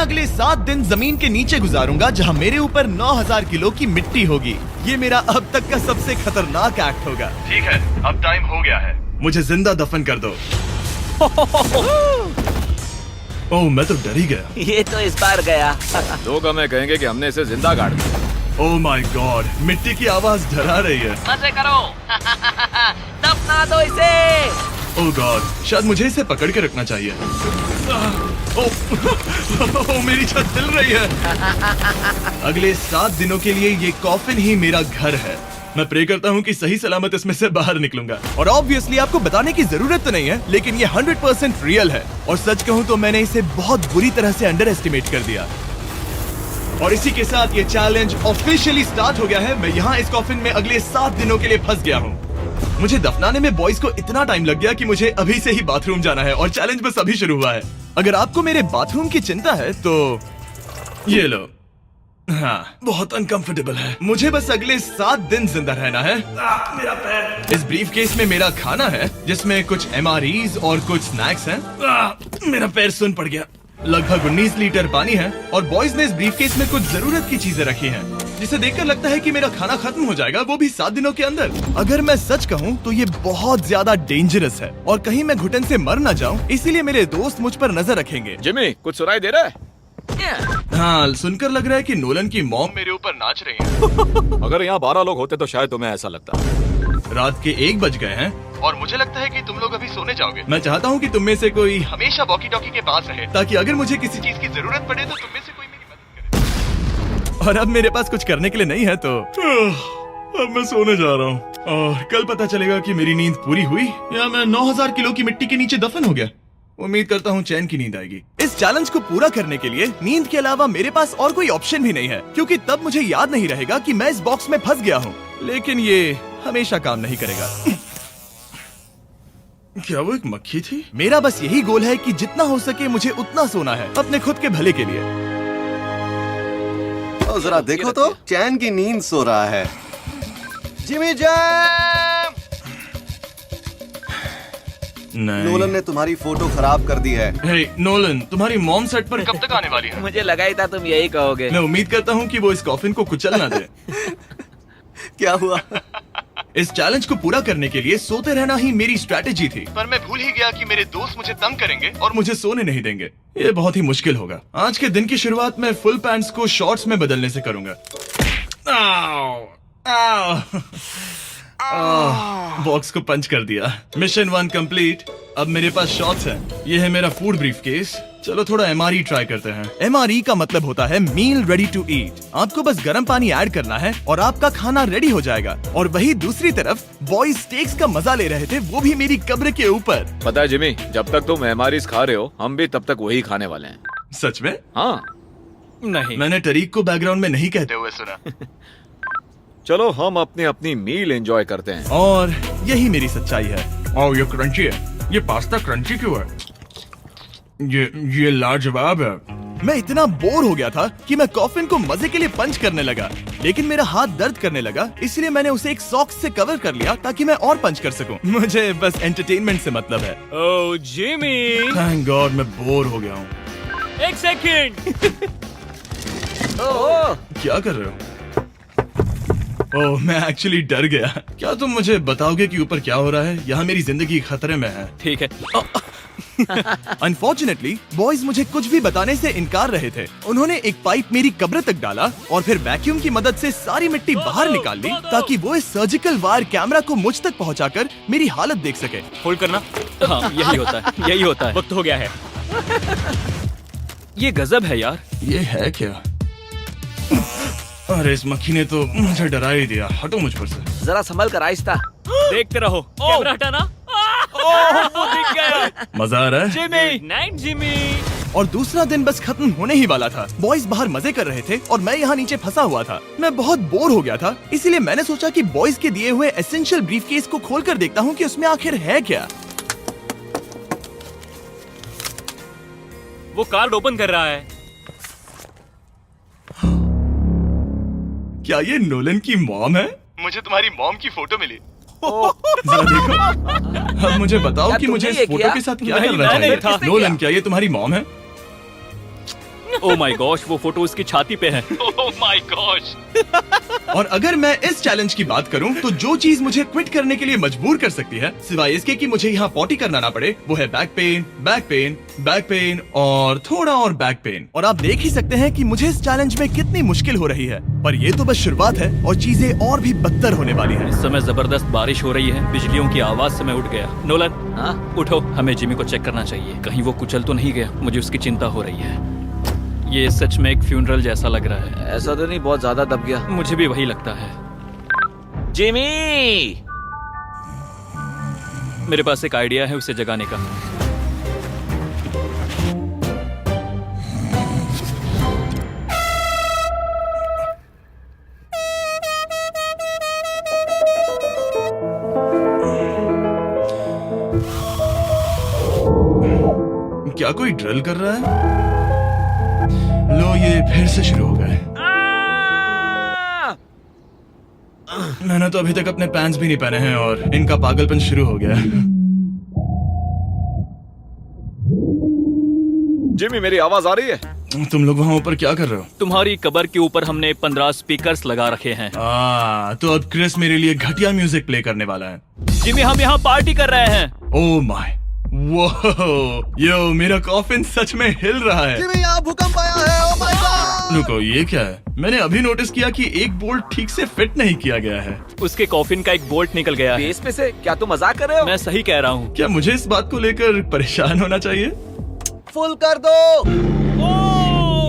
अगले 7 दिन जमीन के नीचे गुजारूंगा जहां मेरे ऊपर 9000 किलो की मिट्टी होगी। ये मेरा अब तक का सबसे खतरनाक एक्ट होगा। ठीक है, अब टाइम हो गया है। मुझे जिंदा दफन कर दो। ओह, मैं तो डर ही गया। ये तो इस बार गया। लोग हमें कहेंगे कि हमने इसे जिंदा गाड़ दिया। ओह माय गॉड, मिट्टी की आवाज डरा रही है। मजे करो। दफना दो इसे। ओह गॉड, शायद मुझे इसे पकड़ के रखना चाहिए। ओह, मेरी छत हिल रही है। अगले 7 दिनों के लिए ये कॉफिन ही मेरा घर है। मैं प्रे करता हूँ कि सही सलामत इसमें से बाहर निकलूंगा। और ऑब्वियसली आपको बताने की जरूरत तो नहीं है, लेकिन ये 100% रियल है। और सच कहूँ तो मैंने इसे बहुत बुरी तरह से अंडर एस्टिमेट कर दिया। और इसी के साथ ये चैलेंज ऑफिशियली स्टार्ट हो गया है। मैं यहाँ इस कॉफिन में अगले 7 दिनों के लिए फंस गया हूँ। मुझे दफनाने में बॉयज को इतना टाइम लग गया कि मुझे अभी से ही बाथरूम जाना है, और चैलेंज बस अभी शुरू हुआ है। अगर आपको मेरे बाथरूम की चिंता है तो ये लो। हाँ, बहुत अनकंफर्टेबल है। मुझे बस अगले 7 दिन जिंदा रहना है। मेरा पैर। इस ब्रीफ केस में मेरा खाना है, जिसमें कुछ MREs और कुछ स्नैक्स हैं। मेरा पैर सुन पड़ गया। लगभग 19 लीटर पानी है, और बॉयज ने इस ब्रीफ केस में कुछ जरूरत की चीजें रखी हैं, जिसे देखकर लगता है कि मेरा खाना खत्म हो जाएगा, वो भी 7 दिनों के अंदर। अगर मैं सच कहूँ तो ये बहुत ज्यादा डेंजरस है, और कहीं मैं घुटन से मर न जाऊँ, इसीलिए मेरे दोस्त मुझ पर नजर रखेंगे। जिमी, कुछ सुनाई दे रहा है? हाँ, सुनकर लग रहा है कि नोलन की मॉम मेरे ऊपर नाच रही है। अगर यहाँ 12 लोग होते तो शायद तुम्हें ऐसा लगता। रात के 1 बज गए हैं, और मुझे लगता है कि तुम लोग अभी सोने जाओगे। मैं चाहता हूँ कि तुम में से कोई हमेशा वॉकी टॉकी के पास रहे, ताकि अगर मुझे किसी चीज की जरूरत पड़े तो तुम में से कोई मेरी मदद करे। और अब मेरे पास कुछ करने के लिए नहीं है, तो अब मैं सोने जा रहा हूँ, और कल पता चलेगा कि मेरी नींद पूरी हुई या मैं 9000 किलो की मिट्टी के नीचे दफन हो गया। उम्मीद करता हूँ चैन की नींद आएगी। इस चैलेंज को पूरा करने के लिए नींद के अलावा मेरे पास और कोई ऑप्शन भी नहीं है, क्योंकि तब मुझे याद नहीं रहेगा कि मैं इस बॉक्स में फंस गया हूँ। लेकिन ये हमेशा काम नहीं करेगा। क्या वो एक मक्खी थी? मेरा बस यही गोल है कि जितना हो सके मुझे उतना सोना है, अपने खुद के भले के लिए। तो जरा देखो तो, चैन की नींद सो रहा है। Jimmy jam! नहीं। नोलन ने तुम्हारी फोटो खराब कर दी है। हे नोलन, तुम्हारी मॉम सेट पर कब तक आने वाली है? मुझे लगा ही था तुम यही कहोगे। मैं उम्मीद करता हूँ कि वो इस कॉफिन को कुचल ना दे। क्या हुआ? इस चैलेंज को पूरा करने के लिए सोते रहना ही मेरी स्ट्रैटेजी थी, पर मैं भूल ही गया कि मेरे दोस्त मुझे तंग करेंगे और मुझे सोने नहीं देंगे। ये बहुत ही मुश्किल होगा। आज के दिन की शुरुआत मैं फुल पैंट्स को शॉर्ट्स में बदलने से करूंगा। आओ, आओ। बॉक्स को पंच कर दिया। Mission 1 complete. अब मेरे पास शॉर्ट्स हैं। ये है मेरा फूड ब्रीफ केस। चलो थोड़ा MRE ट्राई करते हैं। MRE का मतलब होता है मील रेडी टू ईट। आपको बस गर्म पानी ऐड करना है और आपका खाना रेडी हो जाएगा। और वही दूसरी तरफ बॉयज स्टेक्स का मजा ले रहे थे, वो भी मेरी कब्र के ऊपर। पता है जिमी, जब तक तुम MREs खा रहे हो, हम भी तब तक वही खाने वाले हैं। सच में? हाँ। नहीं, मैंने टरीक को बैकग्राउंड में नहीं कहते हुए सुना। चलो हम अपनी अपनी मील एंजॉय करते हैं। और यही मेरी सच्चाई है। ओह, ये क्रंची है। ये पास्ता क्रंची क्यों है? ये लाजवाब है। मैं इतना बोर हो गया था कि मैं कॉफिन को मजे के लिए पंच करने लगा, लेकिन मेरा हाथ दर्द करने लगा, इसलिए मैंने उसे एक सॉक्स से कवर कर लिया ताकि मैं और पंच कर सकूं। मुझे बस एंटरटेनमेंट से मतलब है। ओह जिमी, थैंक गॉड मैं बोर हो गया हूँ। एक सेकंड। ओह, क्या कर रहे हो? ओह, मैं एक्चुअली डर गया। क्या तुम मुझे बताओगे कि ऊपर क्या हो रहा है? यहाँ मेरी जिंदगी खतरे में है। ठीक है। अनफॉर्चुनेटली बॉयज मुझे कुछ भी बताने से इनकार रहे थे। उन्होंने एक पाइप मेरी कब्र तक डाला और फिर वैक्यूम की मदद से सारी मिट्टी बाहर निकाल ली, ताकि वो इस सर्जिकल वायर कैमरा को मुझ तक पहुंचाकर मेरी हालत देख सके। होल्ड करना। हाँ, यही होता है, यही होता है। वक्त हो गया है। ये गजब है यार। ये है क्या? अरे इस मक्खी ने तो मुझे डरा ही दिया। हटो मुझ पर से। जरा संभल कर आहिस्ता। देखते रहो। कैमरा हटाना। ओह, वो दिख गया। मजा आ रहा है? Jimmy, night Jimmy. और दूसरा दिन बस खत्म होने ही वाला था। बॉयज बाहर मजे कर रहे थे और मैं यहाँ नीचे फंसा हुआ था। मैं बहुत बोर हो गया था, इसीलिए मैंने सोचा कि बॉयज के दिए हुए एसेंशियल ब्रीफकेस को खोलकर देखता हूँ कि उसमें आखिर है क्या। वो कार्ड ओपन कर रहा है। क्या ये नोलन की मॉम है? मुझे तुम्हारी मॉम की फोटो मिली। जरा देखो। अब मुझे बताओ क्या कि मुझे इस तुमने ये फोटो किया? के साथ क्या नहीं, करना नहीं चाहिए? था। नोलन, क्या ये तुम्हारी मॉम है? ओह माय गॉश, वो फोटो उसकी छाती पे है। Oh my gosh. और अगर मैं इस चैलेंज की बात करूं तो जो चीज मुझे क्विट करने के लिए मजबूर कर सकती है, सिवाय इसके कि मुझे यहाँ पॉटी करना ना पड़े, वो है back pain, back pain, back pain और थोड़ा और बैक पेन। और आप देख ही सकते हैं कि मुझे इस चैलेंज में कितनी मुश्किल हो रही है, पर ये तो बस शुरुआत है और चीजें और भी बदतर होने वाली है। इस समय जबरदस्त बारिश हो रही है, बिजलियों की आवाज से मैं उठ गया। नोलन, हाँ? उठो, हमें जिमी को चेक करना चाहिए, कहीं वो कुचल तो नहीं गया। मुझे उसकी चिंता हो रही है। ये सच में एक फ्यूनरल जैसा लग रहा है। ऐसा तो नहीं बहुत ज्यादा दब गया? मुझे भी वही लगता है। जिमी! मेरे पास एक आइडिया है उसे जगाने का। क्या कोई ड्रिल कर रहा है? लो, ये फिर से शुरू हो गए। मैंने तो अभी तक अपने पैंट्स भी नहीं पहने हैं और इनका पागलपन शुरू हो गया है। जिमी, मेरी आवाज आ रही है? तुम लोग वहाँ ऊपर क्या कर रहे हो? तुम्हारी कबर के ऊपर हमने 15 स्पीकर्स लगा रखे हैं। तो अब क्रिस मेरे लिए घटिया म्यूजिक प्ले करने वाला है। जिमी, हम यहाँ पार्टी कर रहे हैं। ओह माय, वो यो, मेरा कॉफिन सच में हिल रहा है। जिमी, यहाँ भूकंप आया है। Oh my God! रुको, ये क्या है? मैंने अभी नोटिस किया कि एक बोल्ट ठीक से फिट नहीं किया गया है। उसके कॉफिन का एक बोल्ट निकल गया है। बेस में से? क्या तुम मजाक कर रहे हो? मैं सही कह रहा हूँ। क्या मुझे इस बात को लेकर परेशान होना चाहिए? फुल कर दो।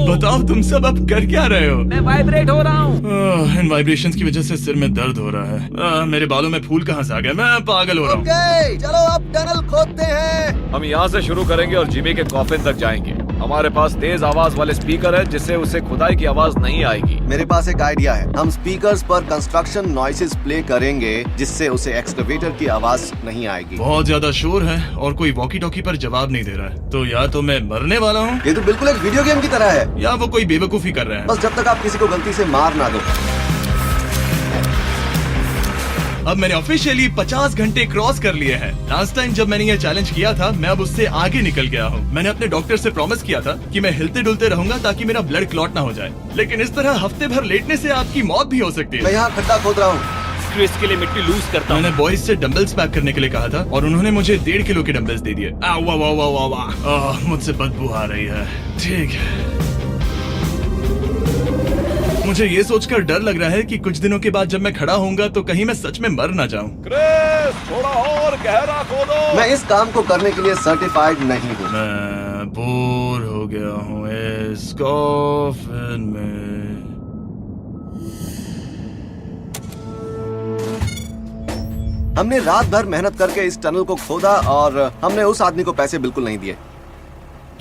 बताओ तुम सब अब कर क्या रहे हो? मैं वाइब्रेट हो रहा हूँ। इन वाइब्रेशंस की वजह से सिर में दर्द हो रहा है। मेरे बालों में फूल कहाँ से आ गए? मैं पागल हो रहा हूँ। ओके, चलो अब टनल खोदते हैं। हम यहाँ से शुरू करेंगे और जिमी के कॉफिन तक जाएंगे। हमारे पास तेज आवाज वाले स्पीकर है जिससे उसे खुदाई की आवाज नहीं आएगी। मेरे पास एक आइडिया है। हम स्पीकर्स पर कंस्ट्रक्शन नॉइसेस प्ले करेंगे जिससे उसे एक्सकवेटर की आवाज नहीं आएगी। बहुत ज्यादा शोर है और कोई वॉकी टॉकी पर जवाब नहीं दे रहा है। तो या तो मैं मरने वाला हूँ ये तो बिल्कुल एक वीडियो गेम की तरह है। या वो कोई बेवकूफी कर रहे हैं। बस जब तक आप किसी को गलती से मार ना दो। अब मैंने ऑफिशियली 50 घंटे क्रॉस कर लिए हैं। लास्ट टाइम जब मैंने ये चैलेंज किया था, मैं अब उससे आगे निकल गया हूँ। मैंने अपने डॉक्टर से प्रॉमिस किया था कि मैं हिलते डुलते रहूंगा ताकि मेरा ब्लड क्लॉट ना हो जाए। लेकिन इस तरह हफ्ते भर लेटने से आपकी मौत भी हो सकती मैं है। यहाँ खड्डा खोद रहा हूँ। क्रिस के लिए मिट्टी लूज करता हूँ। मैंने बॉयज से डंबल्स पैक करने के लिए कहा था और उन्होंने मुझे 1.5 किलो के डंबल्स दे दिए। मुझसे बदबू आ रही है। ठीक है, मुझे ये सोचकर डर लग रहा है कि कुछ दिनों के बाद जब मैं खड़ा होऊंगा तो कहीं मैं सच में मर ना जाऊं। क्रिस, थोड़ा और गहरा खोदो। मैं इस काम को करने के लिए सर्टिफाइड नहीं हूँ। मैं बोर हो गया हूँ इस कॉफिन में। हमने रात भर मेहनत करके इस टनल को खोदा और हमने उस आदमी को पैसे बिल्कुल नहीं दिए।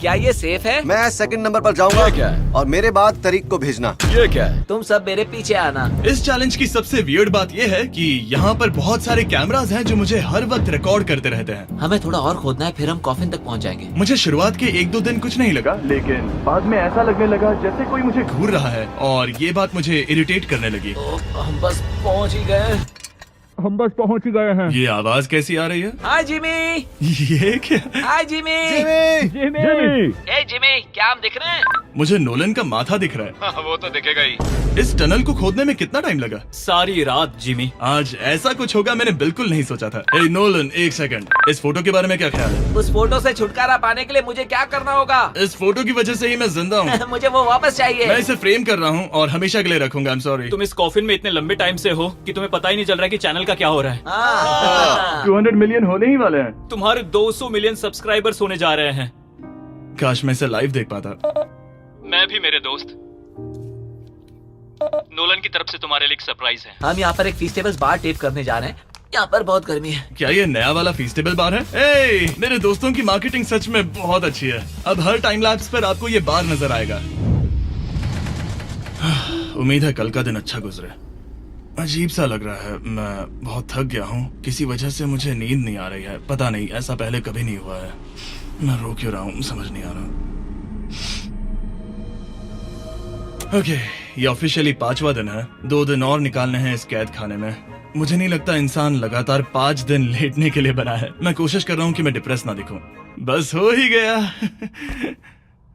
क्या ये सेफ है? मैं सेकंड नंबर पर जाऊंगा। ये क्या है? और मेरे बाद तरीक को भेजना। ये क्या है? तुम सब मेरे पीछे आना। इस चैलेंज की सबसे वियर्ड बात यह है कि यहाँ पर बहुत सारे कैमरास हैं जो मुझे हर वक्त रिकॉर्ड करते रहते हैं। हमें थोड़ा और खोदना है, फिर हम कॉफिन तक पहुंच जाएंगे। मुझे शुरुआत के 1-2 दिन कुछ नहीं लगा, लेकिन बाद में ऐसा लगने लगा जैसे कोई मुझे घूर रहा है और ये बात मुझे इरिटेट करने लगी। हम बस पहुंच ही गए। ये आवाज कैसी आ रही है? हाय जिमी। ये क्या? हाय जिमी। जिमी! ए जिमी, क्या हम दिख रहे हैं? मुझे नोलन का माथा दिख रहा है। हाँ, वो तो दिखेगा ही। इस टनल को खोदने में कितना टाइम लगा? सारी रात जिमी। आज ऐसा कुछ होगा मैंने बिल्कुल नहीं सोचा था। ए नोलन, एक सेकंड, इस फोटो के बारे में क्या ख्याल है? उस फोटो से छुटकारा पाने के लिए मुझे क्या करना होगा? इस फोटो की वजह से ही मैं जिंदा हूँ। मुझे वो वापस चाहिए। मैं इसे फ्रेम कर रहा हूँ और हमेशा के लिए रखूंगा। I am sorry. तुम इस कॉफिन में इतने लंबे टाइम से हो कि तुम्हें पता ही नहीं चल रहा है कि चैनल का क्या हो रहा है। 200 मिलियन होने ही वाले हैं। तुम्हारे 200 मिलियन सब्सक्राइबर्स होने जा रहे हैं। काश मैं इसे लाइव देख पाता। मैं भी मेरे दोस्त। नोलन की तरफ से तुम्हारे लिए एक सरप्राइज है। हम यहाँ पर एक फीस्टेबल बार टेप करने जा रहे हैं। यहाँ पर बहुत गर्मी है। क्या ये नया वाला फीस्टेबल बार है? ए, मेरे दोस्तों की मार्केटिंग सच में बहुत अच्छी है। अब हर टाइम लैप्स पर आपको ये बार नजर आएगा। उम्मीद है कल का दिन अच्छा गुजरे। अजीब सा लग रहा है, मैं बहुत थक गया हूँ। किसी वजह से मुझे नींद नहीं आ रही है। पता नहीं, ऐसा पहले कभी नहीं हुआ है। मैं रो क्यों रहा हूँ समझ नहीं आ रहा। ओके, ये ऑफिशियली 5वां दिन है। 2 दिन और निकालने हैं इस कैद खाने में। मुझे नहीं लगता इंसान लगातार 5 दिन लेटने के लिए बना है। मैं कोशिश कर रहा हूँ कि मैं डिप्रेस ना दिखूं। बस हो ही गया।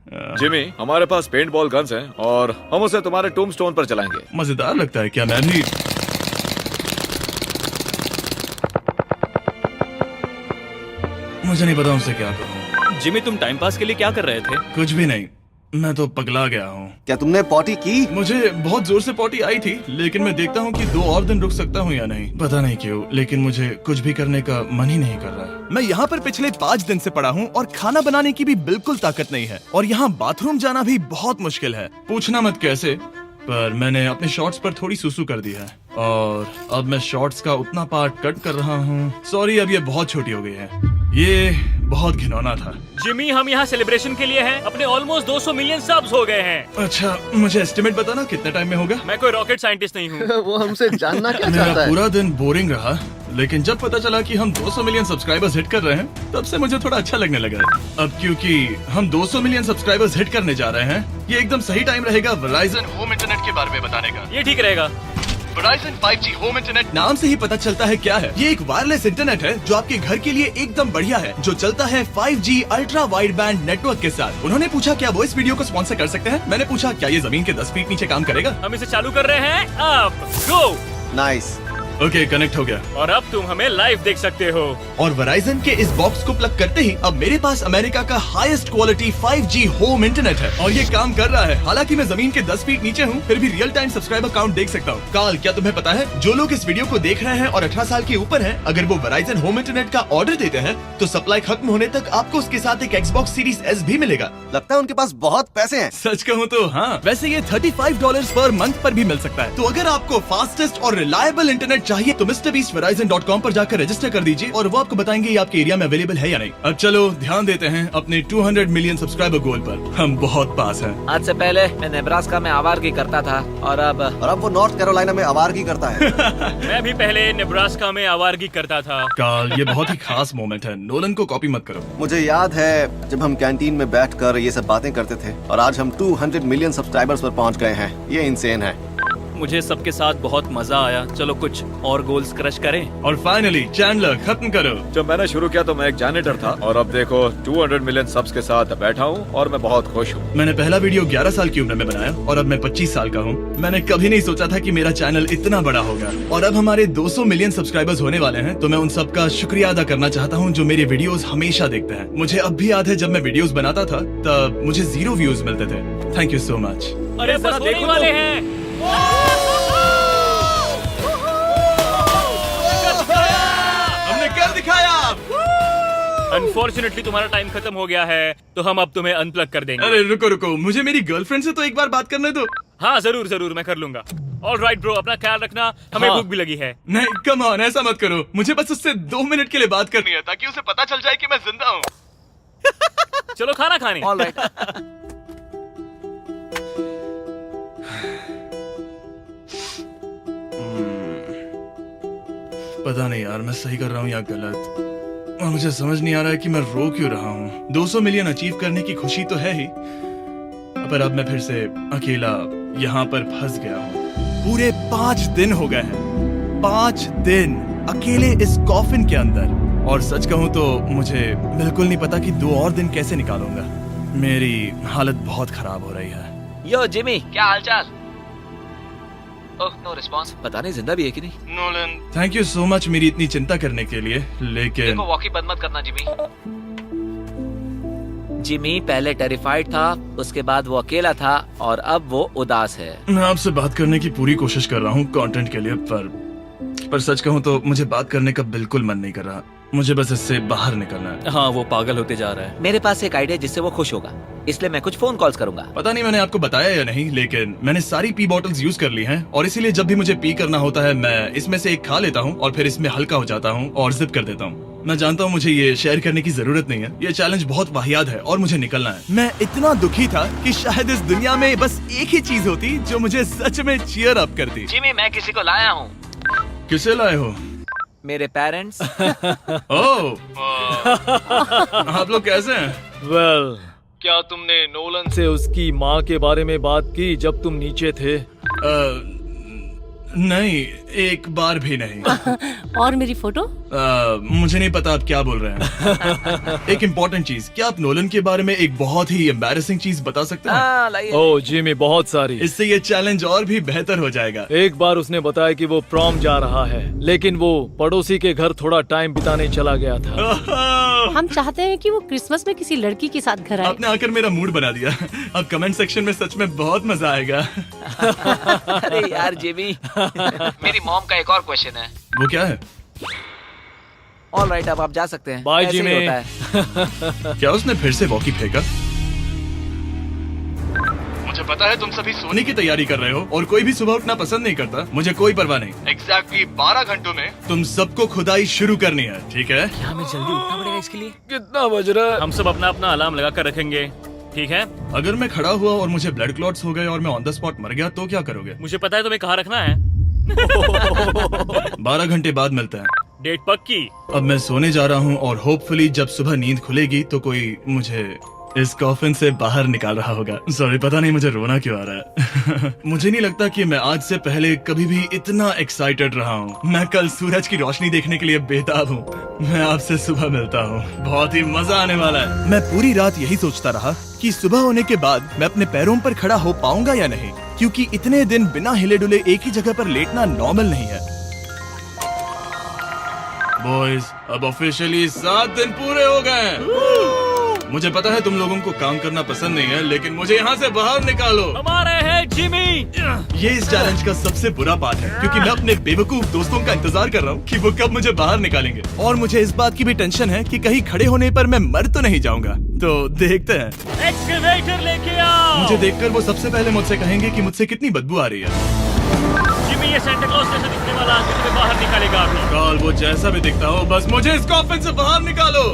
जिमी, हमारे पास पेंट बॉल गन्स हैं और हम उसे तुम्हारे टूम्बस्टोन पर चलाएंगे। मजेदार लगता है। क्या मैं भी मुझे नहीं पता उनसे क्या कहूँ। जिमी, तुम टाइम पास के लिए क्या कर रहे थे? कुछ भी नहीं, मैं तो पगला गया हूँ। क्या तुमने पॉटी की? मुझे बहुत जोर से पॉटी आई थी, लेकिन मैं देखता हूँ कि 2 और दिन रुक सकता हूँ या नहीं। पता नहीं क्यों, लेकिन मुझे कुछ भी करने का मन ही नहीं कर रहा। मैं यहाँ पर पिछले 5 दिन से पड़ा हूँ और खाना बनाने की भी बिल्कुल ताकत नहीं है, और यहाँ बाथरूम जाना भी बहुत मुश्किल है। पूछना मत कैसे, पर मैंने अपने शॉर्ट्स पर थोड़ी सुसु कर दी है और अब मैं शॉर्ट्स का उतना पार्ट कट कर रहा हूँ। सॉरी, अब ये बहुत छोटी हो गई है। ये बहुत घिनौना था। जिमी, हम यहाँ सेलिब्रेशन के लिए हैं। अपने ऑलमोस्ट 200 मिलियन सब्स हो गए हैं। अच्छा, मुझे एस्टिमेट बताना कितने टाइम में होगा? मैं कोई रॉकेट साइंटिस्ट नहीं हूँ। वो हमसे जानना क्या मेरा चाहता है? पूरा दिन बोरिंग रहा, लेकिन जब पता चला कि हम 200 मिलियन सब्सक्राइबर्स हिट कर रहे हैं, तब से मुझे थोड़ा अच्छा लगने लगा। अब क्योंकि हम 200 मिलियन सब्सक्राइबर्स हिट करने जा रहे हैं, ये एकदम सही टाइम रहेगा Verizon होम इंटरनेट के बारे में बताने का। ये ठीक रहेगा। Verizon 5G होम इंटरनेट नाम से ही पता चलता है क्या है। ये एक वायरलेस इंटरनेट है जो आपके घर के लिए एकदम बढ़िया है, जो चलता है 5G ultra wide band network के साथ। उन्होंने पूछा क्या वो इस वीडियो को स्पॉन्सर कर सकते हैं। मैंने पूछा क्या ये जमीन के 10 फीट नीचे काम करेगा। हम इसे चालू कर रहे हैं। अब गो। नाइस। ओके, कनेक्ट हो गया। और अब तुम हमें लाइव देख सकते हो। और Verizon के इस बॉक्स को प्लग करते ही अब मेरे पास अमेरिका का highest quality 5G home internet है, और ये काम कर रहा है। हालांकि मैं जमीन के 10 फीट नीचे हूँ, फिर भी रियल टाइम सब्सक्राइबर काउंट देख सकता हूँ। काल, क्या तुम्हें पता है, जो लोग इस वीडियो को देख रहे हैं और 18 साल के ऊपर हैं, अगर वो Verizon होम इंटरनेट का ऑर्डर देते हैं तो सप्लाई खत्म होने तक आपको उसके साथ एक Xbox Series S भी मिलेगा। लगता है उनके पास बहुत पैसे हैं। सच कहूँ तो हाँ। वैसे ये $35 पर मंथ पर भी मिल सकता है। तो अगर आपको फास्टेस्ट और रिलायबल इंटरनेट चाहिए तो MrBeastVerizon.com पर जाकर रजिस्टर कर दीजिए, और वो आपको बताएंगे ये आपके एरिया में अवेलेबल है या नहीं। अब चलो ध्यान देते हैं अपने 200 मिलियन सब्सक्राइबर गोल पर। हम बहुत पास हैं। आज से पहले मैं नेब्रास्का में आवारगी करता था और अब वो नॉर्थ कैरोलिना में आवारगी करता है। मैं भी पहले नेब्रास्का में आवारगी करता था। काल, ये बहुत ही खास मोमेंट है। नोलन को कॉपी मत करो। मुझे याद है जब हम कैंटीन में बैठकर ये सब बातें करते थे, और आज हम 200 मिलियन सब्सक्राइबर्स पर पहुंच गए हैं। ये इंसेन है। मुझे सबके साथ बहुत मजा आया। चलो कुछ और गोल्स क्रश करें। और फाइनली चैंडलर, खत्म करो। जब मैंने शुरू किया तो मैं एक जैनिटर था और अब देखो 200 मिलियन सब्स के साथ बैठा हूँ और मैं बहुत खुश हूँ। मैंने पहला वीडियो 11 साल की उम्र में बनाया और अब मैं 25 साल का हूँ। मैंने कभी नहीं सोचा था कि मेरा चैनल इतना बड़ा होगा, और अब हमारे 200 मिलियन सब्सक्राइबर्स होने वाले हैं। तो मैं उन सबका शुक्रिया अदा करना चाहता हूँ जो मेरे वीडियोस हमेशा देखते हैं। मुझे अब भी याद है जब मैं वीडियोस बनाता था तब मुझे 0 व्यूज मिलते थे। Thank you so much. अरे जरा देखो वाले हैं। हमने कर दिखाया। अनफॉर्चुनेटली तुम्हारा टाइम खत्म हो गया है, तो हम अब तुम्हें अनप्लग कर देंगे। अरे रुको रुको, मुझे मेरी गर्लफ्रेंड से तो एक बार बात करने दो। हाँ जरूर जरूर, मैं कर लूंगा। ऑल राइट ब्रो, अपना ख्याल रखना। हमें भूख भी लगी है। नहीं, कम ऑन, ऐसा मत करो। मुझे बस उससे 2 मिनट के लिए बात करनी है, ताकि उसे पता चल जाए कि मैं जिंदा हूँ। चलो खाना खाने। All right. पता नहीं यार, मैं सही कर रहा हूँ या गलत, और मुझे समझ नहीं आ रहा है कि मैं रो क्यों रहा हूँ। 200 मिलियन अचीव करने की खुशी तो है ही, पर अब मैं फिर से अकेला यहाँ पर फंस गया हूँ। पूरे 5 दिन हो गए हैं, 5 दिन अकेले इस कॉफिन के अंदर, और सच कहूँ तो मुझे बिल्कुल नहीं पता कि 2 और दिन कैसे निकालूंगा। मेरी हालत बहुत खराब हो रही है। यो जिमी, क्या हालचाल? ओह, नो रिस्पांस। पता नहीं जिंदा भी है कि नहीं। Nolan, thank you so much मेरी इतनी चिंता करने के लिए, लेकिन देखो वॉकी बंद मत करना जिमी। जिमी पहले टेरिफाइड था, उसके बाद वो अकेला था, और अब वो उदास है। मैं आपसे बात करने की पूरी कोशिश कर रहा हूँ कंटेंट के लिए, पर सच कहूँ तो मुझे बात करने का बिल्कुल मन नहीं कर रहा। मुझे बस इससे बाहर निकलना है। हाँ, वो पागल होते जा रहा है। मेरे पास एक आइडिया जिससे वो खुश होगा, इसलिए मैं कुछ फोन कॉल्स करूंगा। पता नहीं मैंने आपको बताया या नहीं, लेकिन मैंने सारी पी बॉटल्स यूज कर ली हैं, और इसीलिए जब भी मुझे पी करना होता है मैं इसमें से एक खा लेता हूँ और फिर इसमें हल्का हो जाता हूँ और जिप कर देता हूँ। मैं जानता हूँ मुझे ये शेयर करने की जरूरत नहीं है, ये चैलेंज बहुत वाहियात है और मुझे निकलना है। मैं इतना दुखी था कि शायद इस दुनिया में बस एक ही चीज होती जो मुझे सच में चीयर अप करती। जिमी, मैं किसी को लाया हूँ। किसे लाए हो? मेरे पेरेंट्स। ओह, आप लोग कैसे हैं? वेल, क्या तुमने नोलन से उसकी माँ के बारे में बात की जब तुम नीचे थे? नहीं, एक बार भी नहीं। और मेरी फोटो? मुझे नहीं पता आप क्या बोल रहे हैं। एक इम्पोर्टेंट चीज, क्या आप नोलन के बारे में एक बहुत ही एम्बैरेसिंग चीज बता सकते हैं? हाँ, लाइए। ओ जिमी, बहुत सारी। इससे ये चैलेंज और भी बेहतर हो जाएगा। एक बार उसने बताया कि वो प्रॉम जा रहा है, लेकिन वो पड़ोसी के घर थोड़ा टाइम बिताने चला गया था। हम चाहते हैं कि वो क्रिसमस में किसी लड़की के साथ घर आए। आपने आकर मेरा मूड बना दिया। अब कमेंट सेक्शन में सच में बहुत मजा आएगा। अरे यार जिमी, मेरी मॉम का एक और क्वेश्चन है। वो क्या है? ऑल राइट, अब आप जा सकते हैं। बाय ऐसे ही जिमी। होता है। क्या उसने फिर से वॉकी फेंका? मुझे पता है तुम सभी सोने की तैयारी कर रहे हो और कोई भी सुबह उठना पसंद नहीं करता। मुझे कोई परवाह नहीं। एग्जैक्टली 12 घंटों में तुम सबको खुदाई शुरू करनी है, ठीक है? क्या हमें जल्दी उठना पड़ेगा इसके लिए? कितना बज रहा है? हम सब अपना अपना अलार्म लगा कर रखेंगे, ठीक है? अगर मैं खड़ा हुआ और मुझे ब्लड क्लॉट्स हो गए और मैं ऑन द स्पॉट मर गया तो क्या करोगे? मुझे पता है तुम्हें कहाँ रखना है। 12 घंटे बाद मिलते हैं। डेट पक्की। अब मैं सोने जा रहा हूँ और होपफुली जब सुबह नींद खुलेगी तो कोई मुझे इस कॉफिन से बाहर निकाल रहा होगा। सॉरी, पता नहीं मुझे रोना क्यों आ रहा है। मुझे नहीं लगता कि मैं आज से पहले कभी भी इतना एक्साइटेड रहा हूँ। मैं कल सूरज की रोशनी देखने के लिए बेताब हूँ। मैं आपसे सुबह मिलता हूँ, बहुत ही मजा आने वाला है। मैं पूरी रात यही सोचता रहा कि सुबह होने के बाद मैं अपने पैरों पर खड़ा हो पाऊंगा या नहीं, क्योंकि इतने दिन बिना हिले डुले एक ही जगह पर लेटना नॉर्मल नहीं है। बॉयज, अब ऑफिशियली 7 दिन पूरे हो गए हैं। मुझे पता है तुम लोगों को काम करना पसंद नहीं है, लेकिन मुझे यहाँ से बाहर निकालो। हमारे हैं जिमी। ये इस चैलेंज का सबसे बुरा पार्ट है, क्योंकि मैं अपने बेवकूफ दोस्तों का इंतजार कर रहा हूँ कि वो कब मुझे बाहर निकालेंगे। और मुझे इस बात की भी टेंशन है कि कहीं खड़े होने पर मैं मर तो नहीं जाऊंगा। तो देखते हैं। एक्सकवेटर लेके आओ। मुझे देखकर वो सबसे पहले मुझसे कहेंगे कि मुझसे कितनी बदबू आ रही है। जिमी, ये सांता क्लॉज जैसा दिखने वाला आदमी तुम्हें बाहर निकालेगा अभी। काल, वो जैसा भी दिखता हो, बस मुझे इस कॉफिन से बाहर निकालो।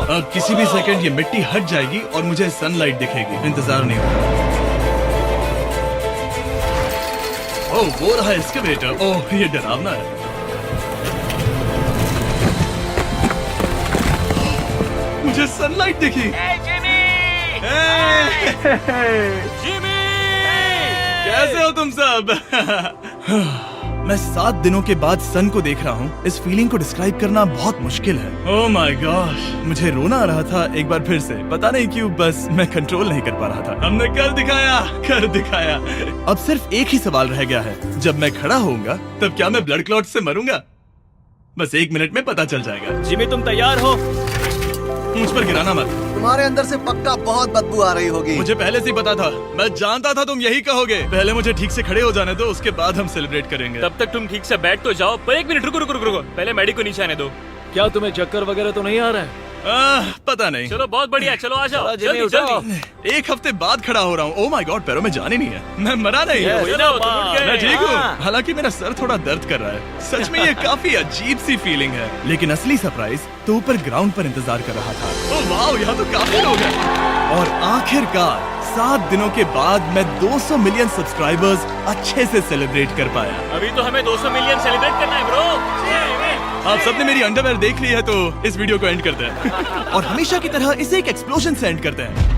अब किसी भी सेकंड ये मिट्टी हट जाएगी और मुझे सनलाइट दिखेगी। इंतजार नहीं होगा। ओह, वो रहा एक्सकवेटर। ओह, ये डरावना है। मुझे सनलाइट दिखी। जिमी, कैसे हो तुम सब? मैं 7 दिनों के बाद सन को देख रहा हूँ। इस फीलिंग को डिस्क्राइब करना बहुत मुश्किल है। ओह माय गॉश, मुझे रोना आ रहा था एक बार फिर से। पता नहीं क्यों, बस मैं कंट्रोल नहीं कर पा रहा था। हमने कर दिखाया। अब सिर्फ एक ही सवाल रह गया है, जब मैं खड़ा होऊंगा तब क्या मैं ब्लड क्लॉट से मरूंगा? बस 1 मिनट में पता चल जाएगा। जिमी, तुम तैयार हो? मुझ पर गिराना मत। तुम्हारे अंदर से पक्का बहुत बदबू आ रही होगी। मुझे पहले से ही पता था। मैं जानता था तुम यही कहोगे। पहले मुझे ठीक से खड़े हो जाने दो, उसके बाद हम सेलिब्रेट करेंगे। तब तक तुम ठीक से बैठ तो जाओ। पर 1 मिनट, रुको। पहले मैडी को नीचे आने दो। क्या तुम्हें चक्कर वगैरह तो नहीं आ रहा है? पता नहीं। चलो, बहुत बढ़िया, चलो आ जाओ। जिमी, जल्दी उठाओ। जल्दी। 1 हफ्ते बाद खड़ा हो रहा हूँ। ओह माय गॉड, पैरों में जान ही नहीं है। मैं मरा नहीं। चलो, तुम उठ गए। मैं ठीक हूँ। हाँ। हालांकि मेरा सर थोड़ा दर्द कर रहा है। सच में ये काफी अजीब सी फीलिंग है। लेकिन असली सरप्राइज तो ऊपर ग्राउंड पर इंतजार कर रहा था। ओह वाह, यहाँ तो काफी लोग हैं। और आखिरकार 7 दिनों के बाद मैं 200 मिलियन सब्सक्राइबर्स अच्छे से सेलिब्रेट कर पाया। अभी तो हमें 200 मिलियन सेलिब्रेट करना है ब्रो। आप सबने मेरी अंडरवेयर देख ली है, तो इस वीडियो को एंड करते हैं। और हमेशा की तरह इसे एक एक्सप्लोजन से एंड करते हैं।